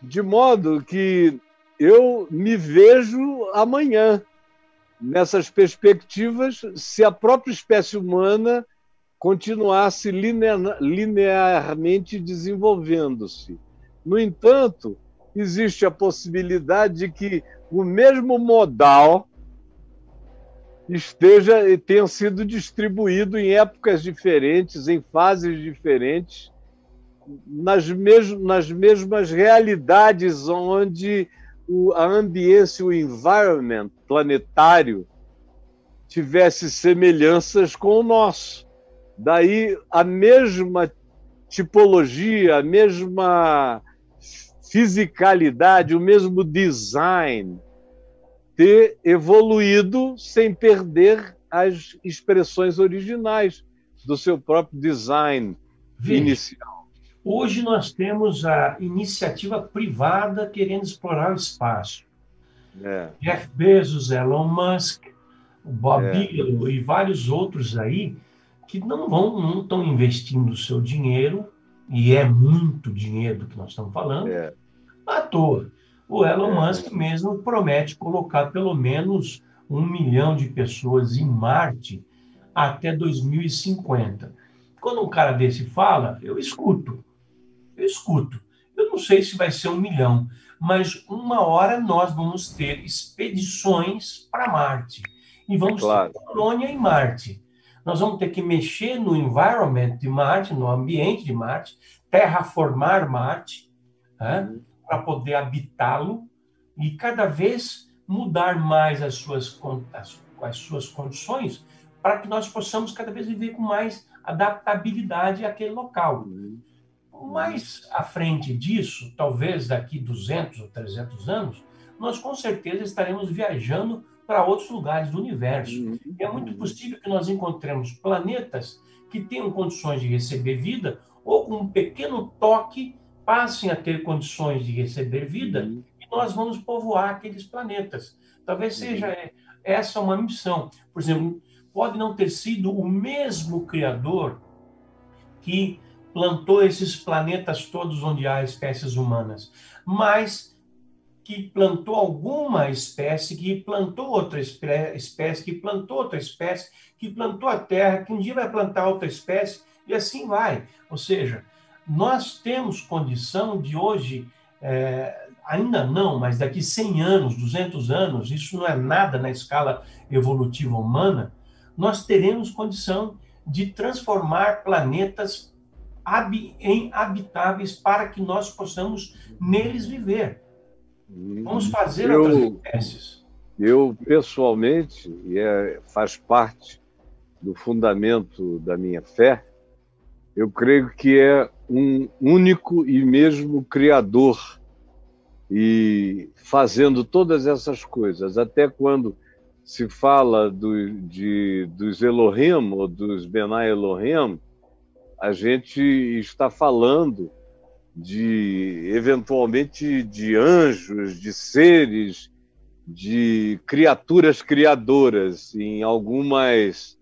De modo que eu me vejo amanhã nessas perspectivas, se a própria espécie humana continuasse linearmente desenvolvendo-se. No entanto, existe a possibilidade de que o mesmo modal tenha sido distribuído em épocas diferentes, em fases diferentes, nas mesmas realidades onde a ambiência, o environment planetário tivesse semelhanças com o nosso. Daí a mesma tipologia, a mesma fisicalidade, o mesmo design ter evoluído sem perder as expressões originais do seu próprio design inicial. Hoje nós temos a iniciativa privada querendo explorar o espaço. Jeff Bezos, Elon Musk, o Bob Iger e vários outros aí que não estão investindo o seu dinheiro, e é muito dinheiro do que nós estamos falando, à toa. O Elon Musk mesmo promete colocar pelo menos 1 milhão de pessoas em Marte até 2050. Quando um cara desse fala, eu escuto. Eu não sei se vai ser 1 milhão, mas uma hora nós vamos ter expedições para Marte. E vamos ter colônia em Marte. Nós vamos ter que mexer no environment de Marte, no ambiente de Marte, terraformar Marte, para poder habitá-lo e cada vez mudar mais as suas condições para que nós possamos cada vez viver com mais adaptabilidade àquele local. Mais à frente disso, talvez daqui 200 ou 300 anos, nós com certeza estaremos viajando para outros lugares do universo. E é muito possível que nós encontremos planetas que tenham condições de receber vida ou com um pequeno toque passem a ter condições de receber vida e nós vamos povoar aqueles planetas. Talvez seja essa uma missão. Por exemplo, pode não ter sido o mesmo Criador que plantou esses planetas todos onde há espécies humanas, mas que plantou alguma espécie, que plantou outra espécie, que plantou outra espécie, que plantou a Terra, que um dia vai plantar outra espécie, e assim vai. Ou seja, nós temos condição de hoje ainda não, mas daqui 100 anos, 200 anos, isso não é nada na escala evolutiva humana, nós teremos condição de transformar planetas em habitáveis para que nós possamos neles viver. Vamos fazer outras espécies. Eu, pessoalmente, faz parte do fundamento da minha fé, eu creio que é um único e mesmo Criador, e fazendo todas essas coisas. Até quando se fala dos Elohim, ou dos Benai Elohim, a gente está falando eventualmente, de anjos, de seres, de criaturas criadoras, em algumas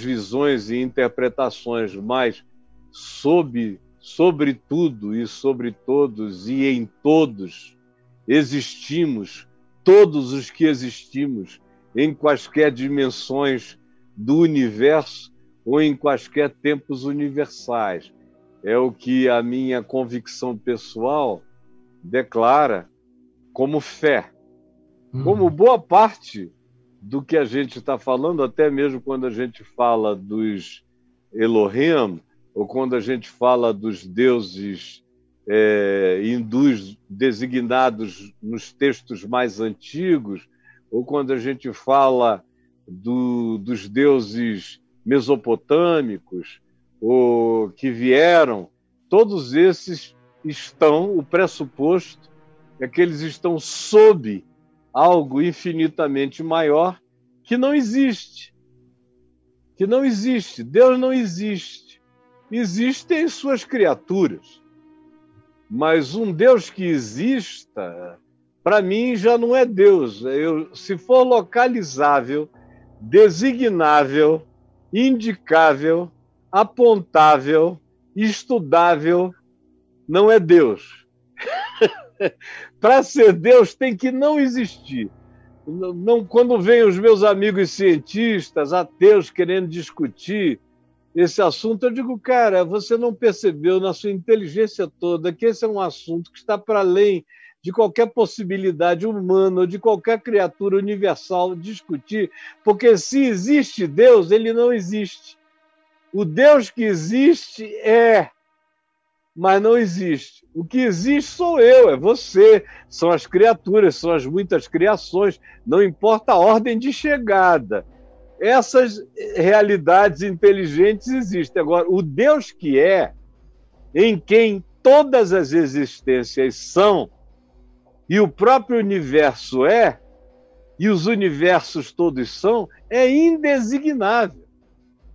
visões e interpretações, mas sobre tudo e sobre todos e em todos existimos, todos os que existimos, em quaisquer dimensões do universo ou em quaisquer tempos universais. É o que a minha convicção pessoal declara como fé. Como boa parte do que a gente está falando, até mesmo quando a gente fala dos Elohim, ou quando a gente fala dos deuses hindus designados nos textos mais antigos, ou quando a gente fala dos deuses mesopotâmicos, ou que vieram, todos esses o pressuposto é que eles estão sob algo infinitamente maior que não existe. Que não existe. Deus não existe. Existem suas criaturas. Mas um Deus que exista, para mim, já não é Deus. Se for localizável, designável, indicável, apontável, estudável, não é Deus. Para ser Deus tem que não existir. Não, quando vêm os meus amigos cientistas, ateus, querendo discutir esse assunto, eu digo, cara, você não percebeu na sua inteligência toda que esse é um assunto que está para além de qualquer possibilidade humana ou de qualquer criatura universal discutir, porque se existe Deus, ele não existe. O Deus que existe mas não existe. O que existe sou eu, é você, são as criaturas, são as muitas criações, não importa a ordem de chegada. Essas realidades inteligentes existem. Agora, o Deus que em quem todas as existências são, e o próprio universo e os universos todos são, é indesignável.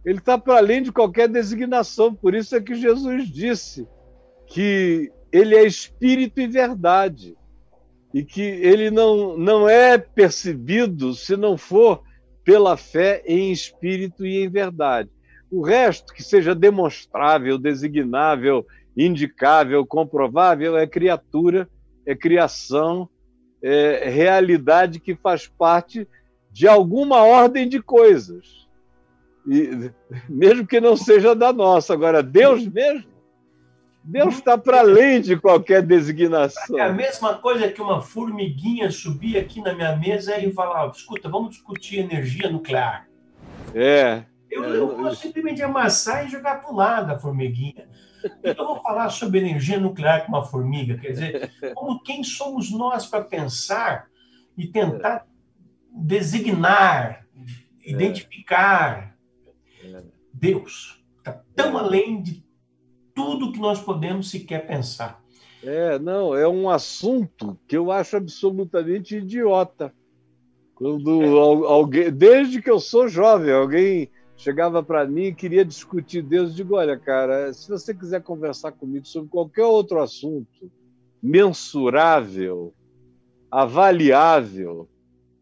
Ele está para além de qualquer designação. Por isso é que Jesus disse que ele é espírito e verdade, e que ele não é percebido se não for pela fé em espírito e em verdade. O resto, que seja demonstrável, designável, indicável, comprovável, é criatura, é criação, é realidade que faz parte de alguma ordem de coisas. E, mesmo que não seja da nossa. Agora, Deus mesmo, Deus está para além de qualquer designação. É a mesma coisa que uma formiguinha subir aqui na minha mesa e falar, escuta, vamos discutir energia nuclear. Eu vou simplesmente amassar e jogar para o lado a formiguinha. Então, eu vou falar sobre energia nuclear com uma formiga. Quer dizer, quem somos nós para pensar e tentar designar, identificar Deus? Está tão além de tudo que nós podemos sequer pensar. É um assunto que eu acho absolutamente idiota. Quando alguém, desde que eu sou jovem, alguém chegava para mim e queria discutir Deus, eu digo, olha, cara, se você quiser conversar comigo sobre qualquer outro assunto mensurável, avaliável,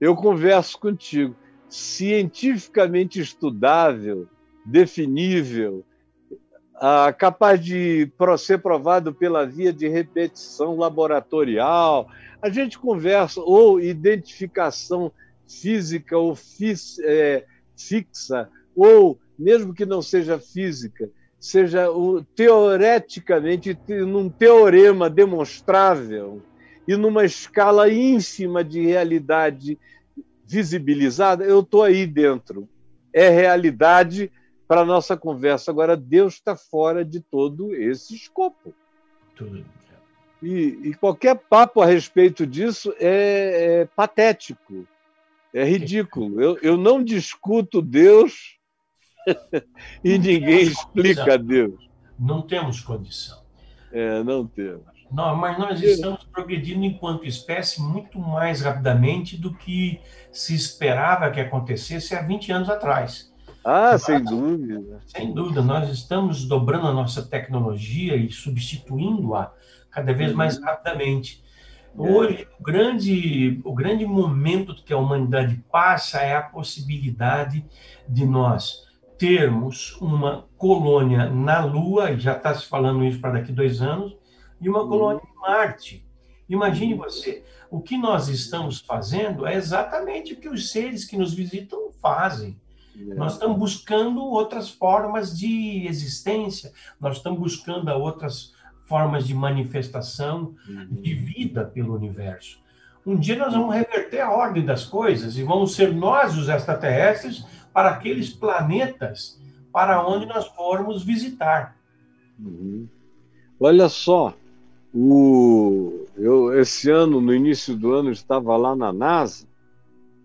eu converso contigo. Cientificamente estudável, definível, capaz de ser provado pela via de repetição laboratorial, a gente conversa, ou identificação física ou fixa, ou mesmo que não seja física, seja teoreticamente num teorema demonstrável, e numa escala ínfima de realidade visibilizada, eu estou aí dentro. É realidade para a nossa conversa. Agora, Deus está fora de todo esse escopo. Tudo. E qualquer papo a respeito disso é patético, é ridículo. Eu não discuto Deus e ninguém explica Deus. Não temos condição. Não temos. Não, mas nós estamos progredindo enquanto espécie muito mais rapidamente do que se esperava que acontecesse há 20 anos atrás. Sem dúvida. Sem dúvida, nós estamos dobrando a nossa tecnologia e substituindo-a cada vez mais rapidamente. Hoje, o grande momento que a humanidade passa é a possibilidade de nós termos uma colônia na Lua, e já está se falando isso para daqui a 2 anos, e uma colônia em Marte. Imagine você, o que nós estamos fazendo é exatamente o que os seres que nos visitam fazem. Nós estamos buscando outras formas de existência, nós estamos buscando outras formas de manifestação de vida pelo universo. Um dia nós vamos reverter a ordem das coisas e vamos ser nós, os extraterrestres, para aqueles planetas para onde nós formos visitar. Olha só, esse ano, no início do ano, estava lá na NASA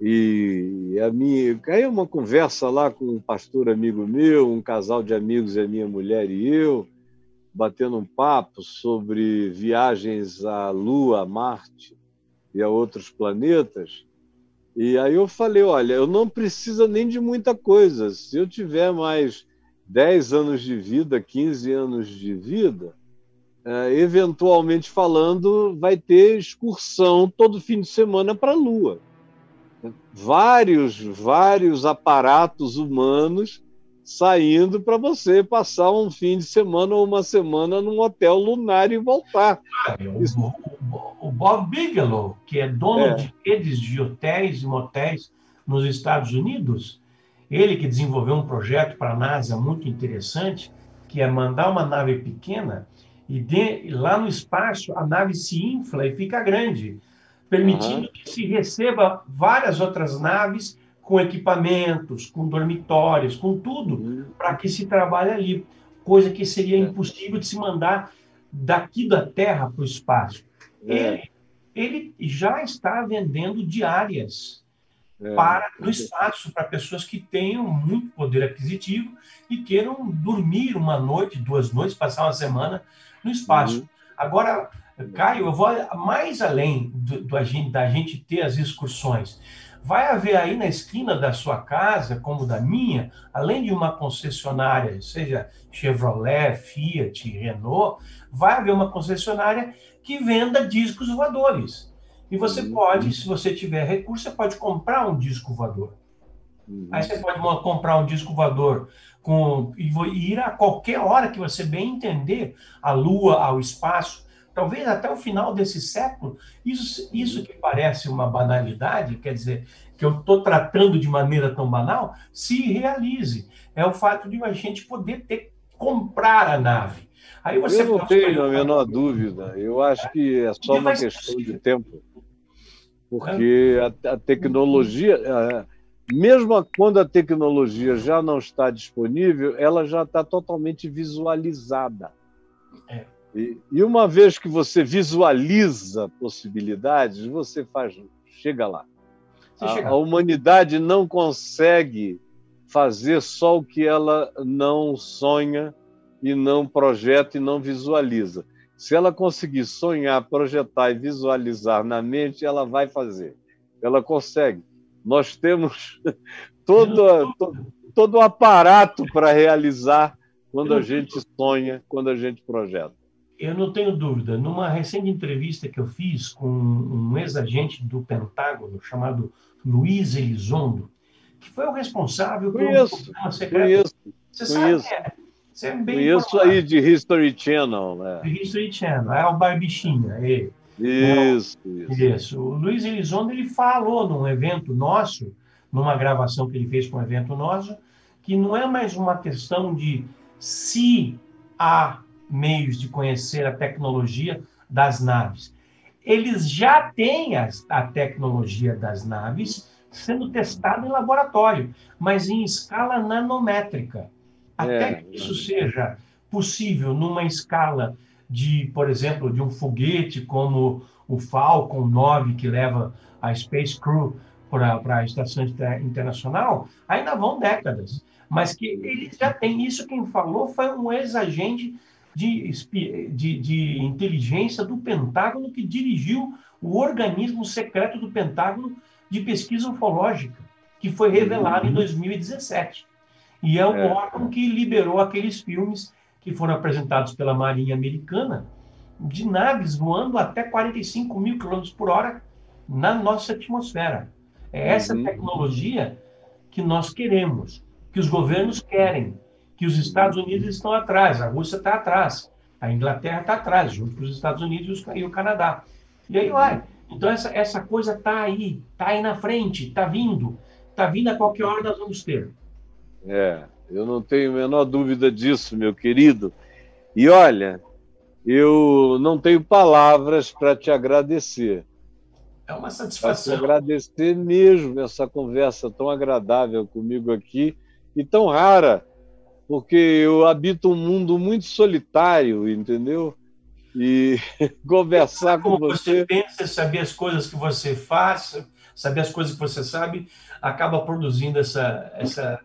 e caiu uma conversa lá com um pastor amigo meu, um casal de amigos, a minha mulher e eu, batendo um papo sobre viagens à Lua, a Marte e a outros planetas. E aí eu falei, olha, eu não preciso nem de muita coisa. Se eu tiver mais 10 anos de vida, 15 anos de vida, eventualmente falando, vai ter excursão todo fim de semana para a Lua. Vários aparatos humanos saindo para você passar um fim de semana ou uma semana num hotel lunar e voltar. O Bob Bigelow, que é dono de redes de hotéis e motéis nos Estados Unidos, ele que desenvolveu um projeto para a NASA muito interessante, que é mandar uma nave pequena e lá no espaço a nave se infla e fica grande, permitindo que se receba várias outras naves com equipamentos, com dormitórios, com tudo, para que se trabalhe ali. Coisa que seria impossível de se mandar daqui da Terra para o espaço. Ele já está vendendo diárias no espaço, para pessoas que tenham muito poder aquisitivo e queiram dormir 1 noite, 2 noites, passar uma semana no espaço. Agora, Caio, eu vou mais além da gente ter as excursões. Vai haver aí na esquina da sua casa, como da minha, além de uma concessionária, seja Chevrolet, Fiat, Renault, vai haver uma concessionária que venda discos voadores. E você pode, se você tiver recurso, você pode comprar um disco voador. Aí você pode comprar um disco voador e ir a qualquer hora que você bem entender, à Lua, ao espaço, talvez até o final desse século. Isso que parece uma banalidade, quer dizer, que eu estou tratando de maneira tão banal, se realize. É o fato de a gente poder comprar a nave. Aí você eu não tenho a menor dúvida. Eu acho que é só uma questão de tempo. Porque a tecnologia, mesmo quando a tecnologia já não está disponível, ela já está totalmente visualizada. E uma vez que você visualiza possibilidades, você chega lá. A humanidade não consegue fazer só o que ela não sonha e não projeta e não visualiza. Se ela conseguir sonhar, projetar e visualizar na mente, ela vai fazer. Ela consegue. Nós temos todo o aparato para realizar quando a gente sonha, quando a gente projeta. Eu não tenho dúvida. Numa recente entrevista que eu fiz com um ex-agente do Pentágono chamado Luiz Elizondo, que foi o responsável pelo programa secreto. Você sabe quem é? Você é bem conheço aí de History Channel. De History Channel, é o Barbichinha. Isso. O Luiz Elizondo, ele falou num evento nosso, numa gravação que ele fez para um evento nosso, que não é mais uma questão de se há meios de conhecer a tecnologia das naves. eles já têm a tecnologia das naves sendo testada em laboratório, mas em escala nanométrica. Até que isso seja possível numa escala de, por exemplo, de um foguete como o Falcon 9, que leva a Space Crew para a Estação Internacional, ainda vão décadas. Mas que eles já têm isso. Quem falou foi um ex-agente de inteligência do Pentágono que dirigiu o organismo secreto do Pentágono de pesquisa ufológica, que foi revelado em 2017. E é o órgão que liberou aqueles filmes que foram apresentados pela Marinha Americana, de naves voando até 45 mil quilômetros por hora na nossa atmosfera. É essa tecnologia que nós queremos, que os governos querem, que os Estados Unidos estão atrás, a Rússia está atrás, a Inglaterra está atrás, junto com os Estados Unidos e o Canadá. E aí vai. Então, essa coisa está aí na frente, está vindo a qualquer hora nós vamos ter. Eu não tenho a menor dúvida disso, meu querido. E olha, eu não tenho palavras para te agradecer. É uma satisfação. Para te agradecer mesmo essa conversa tão agradável comigo aqui e tão rara, porque eu habito um mundo muito solitário, entendeu? E conversar com você pensa, saber as coisas que você faz, saber as coisas que você sabe, acaba produzindo essa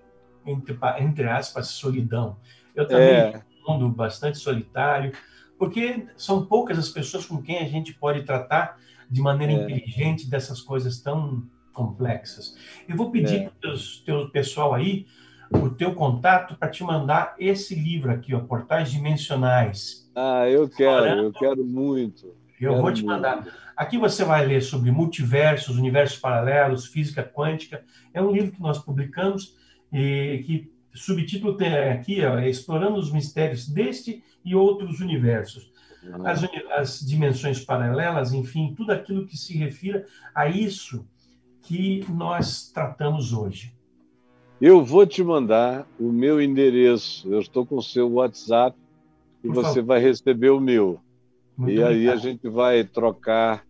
entre aspas, solidão. Eu também tenho um mundo bastante solitário, porque são poucas as pessoas com quem a gente pode tratar de maneira inteligente dessas coisas tão complexas. Eu vou pedir para o teu pessoal aí o teu contato para te mandar esse livro aqui, ó, Portais Dimensionais. Eu quero muito. Eu vou te mandar. Aqui você vai ler sobre multiversos, universos paralelos, física quântica. É um livro que nós publicamos e que o subtítulo tem aqui, ó, é Explorando os Mistérios deste e Outros Universos. As dimensões paralelas, enfim, tudo aquilo que se refira a isso que nós tratamos hoje. Eu vou te mandar o meu endereço. Eu estou com o seu WhatsApp e você vai receber o meu. Muito aí a gente vai trocar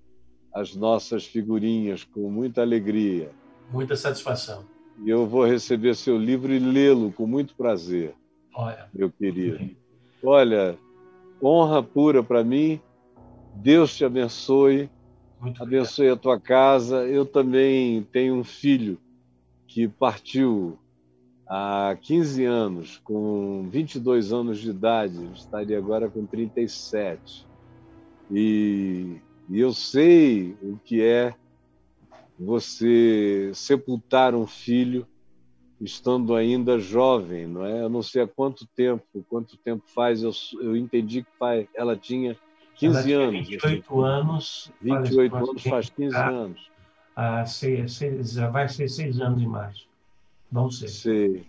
as nossas figurinhas com muita alegria. Muita satisfação. E eu vou receber seu livro e lê-lo com muito prazer, meu querido. Olha, honra pura para mim. Deus te abençoe. Abençoe a tua casa. Eu também tenho um filho que partiu há 15 anos, com 22 anos de idade, estaria agora com 37. E eu sei o que é você sepultar um filho estando ainda jovem, não é? Eu não sei há quanto tempo faz, eu entendi que ela tinha 15 anos. 28 anos. 28 anos faz 15 anos. Vai ser 6 anos em março. Não sei. Sei.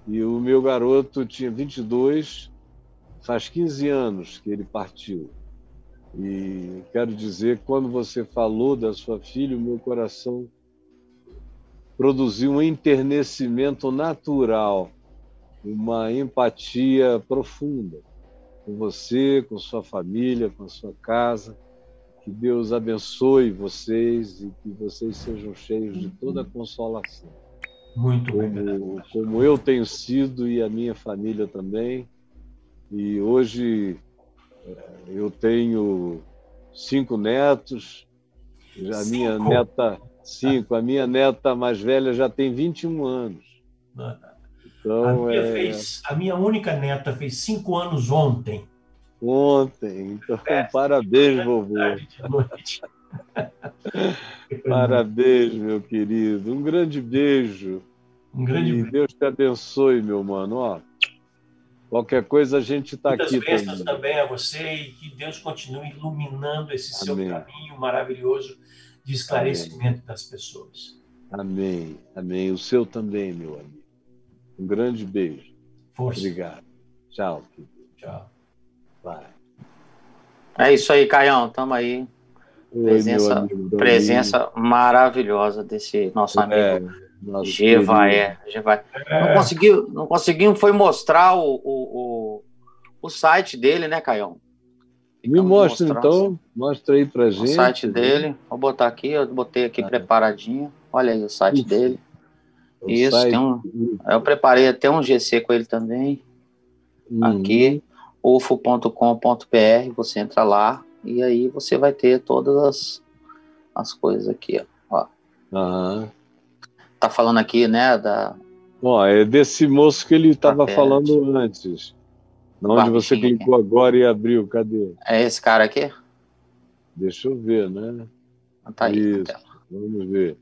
E o meu garoto tinha 22, faz 15 anos que ele partiu. E quero dizer, quando você falou da sua filha, o meu coração produziu um enternecimento natural, uma empatia profunda com você, com sua família, com a sua casa. Que Deus abençoe vocês e que vocês sejam cheios de toda a consolação. Muito como eu tenho sido e a minha família também. E hoje eu tenho 5 netos. A minha neta mais velha já tem 21 anos. Então, a minha única neta fez 5 anos ontem. Então, parabéns, vovô. Parabéns, meu querido. Um grande beijo. E Deus te abençoe, meu mano. Ó, qualquer coisa a gente está aqui também. Muitas bênçãos também a você e que Deus continue iluminando esse seu caminho maravilhoso de esclarecimento das pessoas. Amém. Amém. O seu também, meu amigo. Um grande beijo. Força. Obrigado. Tchau. Tchau. Vai. É isso aí, Caião. Tamo aí. Presença maravilhosa desse nosso amigo Jevaé. Não conseguimos foi mostrar o site dele, né, Caião? Me mostra então, mostra aí pra gente. O site dele, vou botar aqui, eu botei aqui preparadinho. Olha aí o site dele. Isso, site... eu preparei até um GC com ele também. Aqui, ufo.com.br, você entra lá e aí você vai ter todas as coisas aqui, ó. Tá falando aqui, né, é desse moço que ele estava falando antes. Onde você clicou agora e abriu, cadê? É esse cara aqui? Deixa eu ver, né? Tá aí. Isso, vamos ver.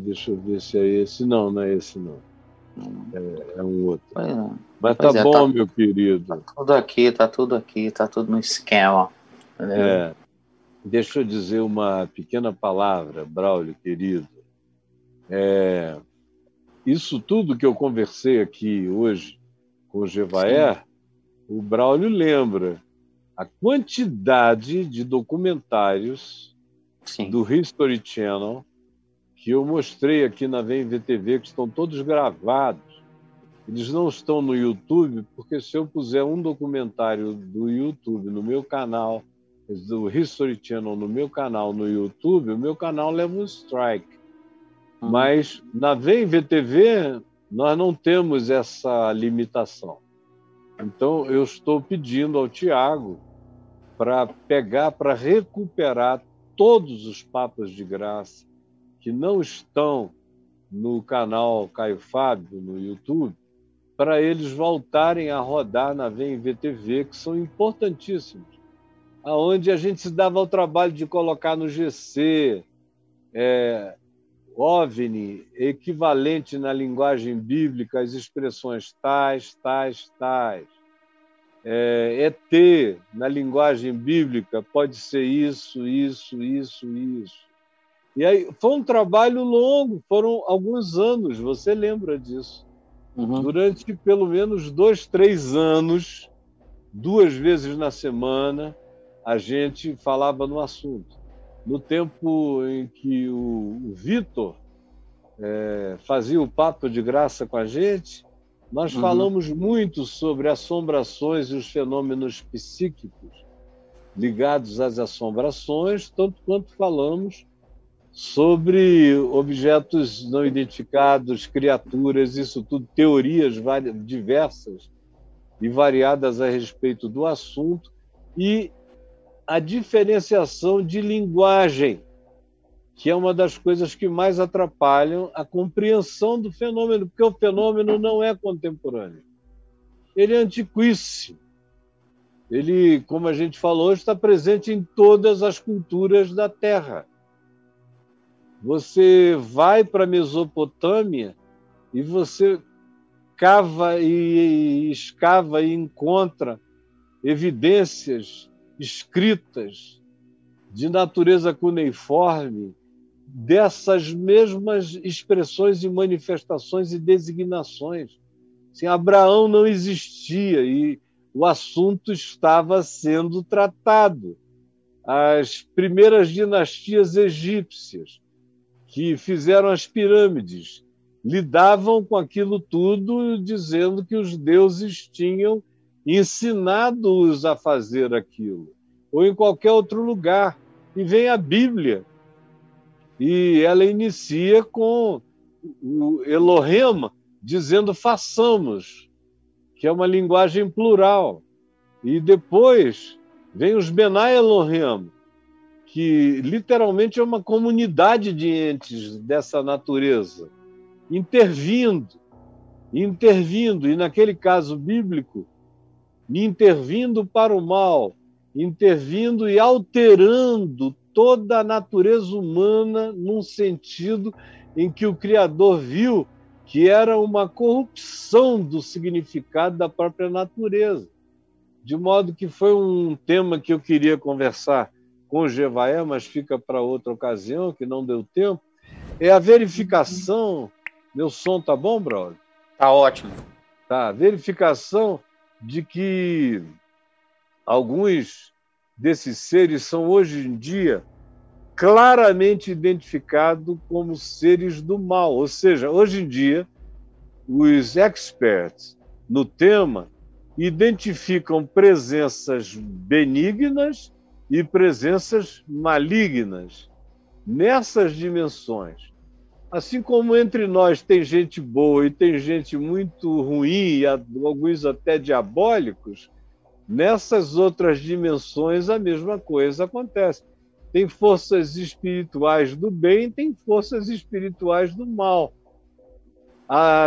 Deixa eu ver se é esse. Não é esse não. É um outro. Mas tá bom, meu querido. Tá tudo aqui, tá tudo no esquema. Deixa eu dizer uma pequena palavra, Braulio, querido. Isso tudo que eu conversei aqui hoje com o Jevaer, o Braulio lembra a quantidade de documentários do History Channel que eu mostrei aqui na VMVTV, que estão todos gravados. Eles não estão no YouTube, porque se eu puser um documentário do YouTube no meu canal, do History Channel no meu canal no YouTube, o meu canal leva um strike. Mas na VMVTV nós não temos essa limitação. Então eu estou pedindo ao Tiago para recuperar todos os Papas de Graça que não estão no canal Caio Fábio, no YouTube, para eles voltarem a rodar na VMVTV, que são importantíssimos. Onde a gente se dava o trabalho de colocar no GC, OVNI, equivalente na linguagem bíblica às expressões tais. ET, na linguagem bíblica, pode ser isso. E aí foi um trabalho longo, foram alguns anos, você lembra disso. Durante pelo menos 2, 3 anos, 2 vezes na semana, a gente falava no assunto. No tempo em que o Vitor fazia o Papo de Graça com a gente, nós falamos muito sobre assombrações e os fenômenos psíquicos ligados às assombrações, tanto quanto falamos sobre objetos não identificados, criaturas, isso tudo, teorias diversas e variadas a respeito do assunto, e a diferenciação de linguagem, que é uma das coisas que mais atrapalham a compreensão do fenômeno, porque o fenômeno não é contemporâneo. Ele é antiquíssimo. Ele, como a gente falou, está presente em todas as culturas da Terra. Você vai para a Mesopotâmia e você cava e escava e encontra evidências escritas de natureza cuneiforme dessas mesmas expressões e manifestações e designações. Assim, Abraão não existia e o assunto estava sendo tratado. As primeiras dinastias egípcias que fizeram as pirâmides lidavam com aquilo tudo dizendo que os deuses tinham ensinado-os a fazer aquilo, ou em qualquer outro lugar. E vem a Bíblia, e ela inicia com o Elohim dizendo façamos, que é uma linguagem plural. E depois vem os Benai Elohim, que literalmente é uma comunidade de entes dessa natureza, intervindo, e naquele caso bíblico, intervindo para o mal, intervindo e alterando toda a natureza humana num sentido em que o Criador viu que era uma corrupção do significado da própria natureza. De modo que foi um tema que eu queria conversar com o Jevaer, mas fica para outra ocasião, que não deu tempo, é a verificação... Meu som tá bom, brother? Tá ótimo. Tá, a verificação de que alguns desses seres são, hoje em dia, claramente identificados como seres do mal. Ou seja, hoje em dia, os experts no tema identificam presenças benignas e presenças malignas nessas dimensões. Assim como entre nós tem gente boa e tem gente muito ruim, e alguns até diabólicos, nessas outras dimensões a mesma coisa acontece. Tem forças espirituais do bem, tem forças espirituais do mal,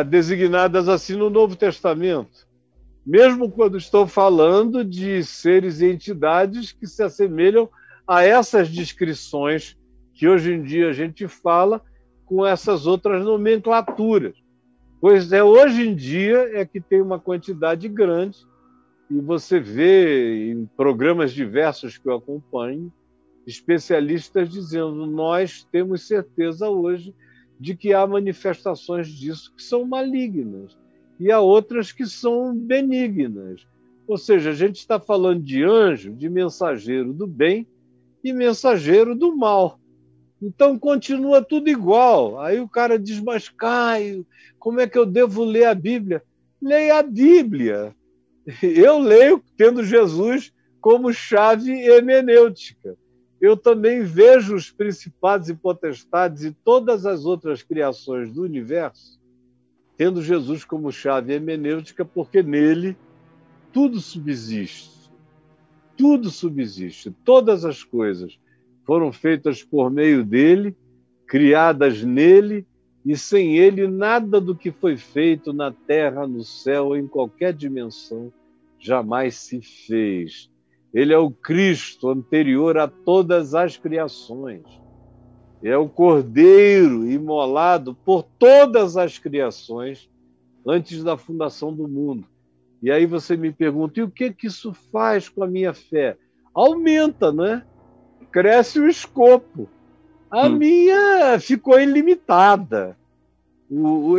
designadas assim no Novo Testamento. Mesmo quando estou falando de seres e entidades que se assemelham a essas descrições que hoje em dia a gente fala com essas outras nomenclaturas. Pois hoje em dia é que tem uma quantidade grande, e você vê em programas diversos que eu acompanho, especialistas dizendo: nós temos certeza hoje de que há manifestações disso que são malignas e há outras que são benignas. Ou seja, a gente está falando de anjo, de mensageiro do bem e mensageiro do mal. Então continua tudo igual. Aí o cara diz: mas Caio, como é que eu devo ler a Bíblia? Leia a Bíblia. Eu leio tendo Jesus como chave hermenêutica. Eu também vejo os principados e potestades e todas as outras criações do universo tendo Jesus como chave hermenêutica, porque nele tudo subsiste. Tudo subsiste. Todas as coisas foram feitas por meio dele, criadas nele, e sem ele nada do que foi feito na terra, no céu, em qualquer dimensão, jamais se fez. Ele é o Cristo anterior a todas as criações. É o Cordeiro imolado por todas as criações antes da fundação do mundo. E aí você me pergunta: e o que isso faz com a minha fé? Aumenta, né? Cresce o escopo. A minha ficou ilimitada.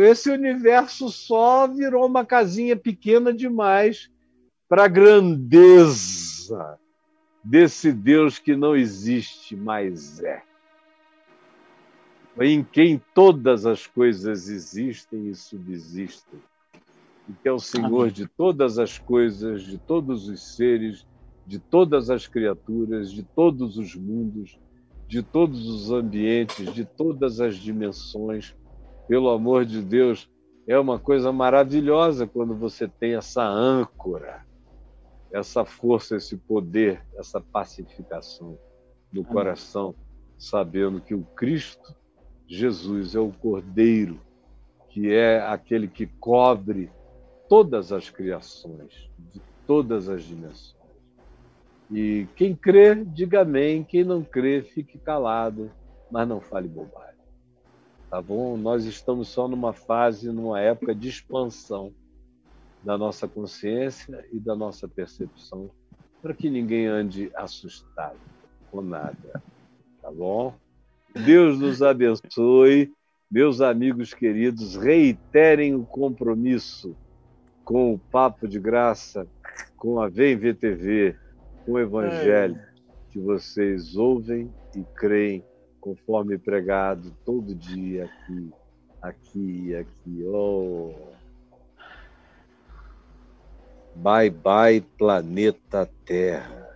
Esse universo só virou uma casinha pequena demais para a grandeza desse Deus que não existe, mas é. Em quem todas as coisas existem e subsistem. E que é o Senhor Amém. de todas as coisas, de todos os seres, de todas as criaturas, de todos os mundos, de todos os ambientes, de todas as dimensões. Pelo amor de Deus, é uma coisa maravilhosa quando você tem essa âncora, essa força, esse poder, essa pacificação no coração, sabendo que o Cristo, Jesus, é o Cordeiro, que é aquele que cobre todas as criações, de todas as dimensões. E quem crê, diga amém. Quem não crê, fique calado, mas não fale bobagem. Tá bom? Nós estamos só numa fase, numa época de expansão da nossa consciência e da nossa percepção, para que ninguém ande assustado com nada. Tá bom? Deus nos abençoe. Meus amigos queridos, reiterem o compromisso com o Papo de Graça, com a Vem VTV, com o Evangelho que vocês ouvem e creem conforme pregado todo dia aqui. Oh. Bye, bye, planeta Terra.